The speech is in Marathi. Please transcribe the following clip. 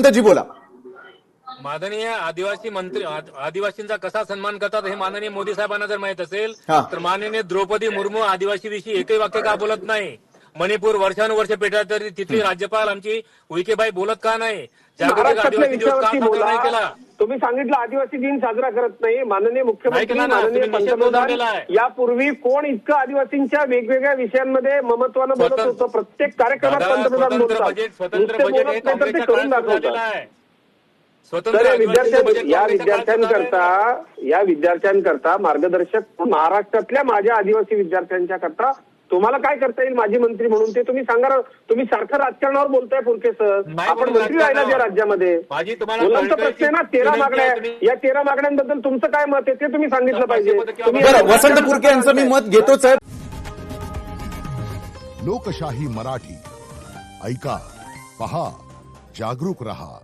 जी बोला. माननीय आदिवासी मंत्री आदिवासींचा कसा सन्मान करतात हे माननीय मोदी साहेबांना जर माहित असेल हा. तर माननीय द्रौपदी मुर्मू आदिवासीविषयी एकही वाक्य का बोलत नाही. मणिपूर वर्षानुवर्ष पेटला तरी तिथली राज्यपाल आमची उईकेबाई बोलत का नाही. जागतिक महाराष्ट्रातल्या आदिवासी दिवस का विषयावरती साजरा नाही बोला. केला. तुम्ही सांगितलं आदिवासी दिन साजरा करत नाही. माननीय मुख्यमंत्री केला ना, माननीय तुम्ही निषेध नोंदवलेला पंतप्रधान आहे. यापूर्वी कोण इतकं आदिवासींच्या वेगवेगळ्या विषयांमध्ये ममत्वानं बोलत होतं. प्रत्येक कार्यक्रमात दादा, पंतप्रधान स्वतंत्र बोलतात. बजेट स्वतंत्र नुसते बजेट हे बोलत नाही तर ते काँग्रेसच्या करून काळात सुरू झालेलं दाखवतात. आहे. तर स्वतंत्र या विद्यार्थ्यांकरता मार्गदर्शक महाराष्ट्रातल्या माझ्या आदिवासी विद्यार्थ्यांच्या करता तुम्हाला काय करता येईल माझी मंत्री म्हणून ते तुम्ही सांगा. तुम्ही सारखं राजकारणावर बोलताय पुरके सर. आपण मंत्री राहिला ज्या राज्यामध्ये मुलांचा प्रश्न आहे ना 13 मागण्या. या 13 मागण्यांबद्दल तुमचं काय मत आहे ते तुम्ही सांगितलं पाहिजे. बरं, वसंत पुरके यांचं मी मत घेतोच आहे. लोकशाही मराठी ऐका, पहा, जागरूक रहा.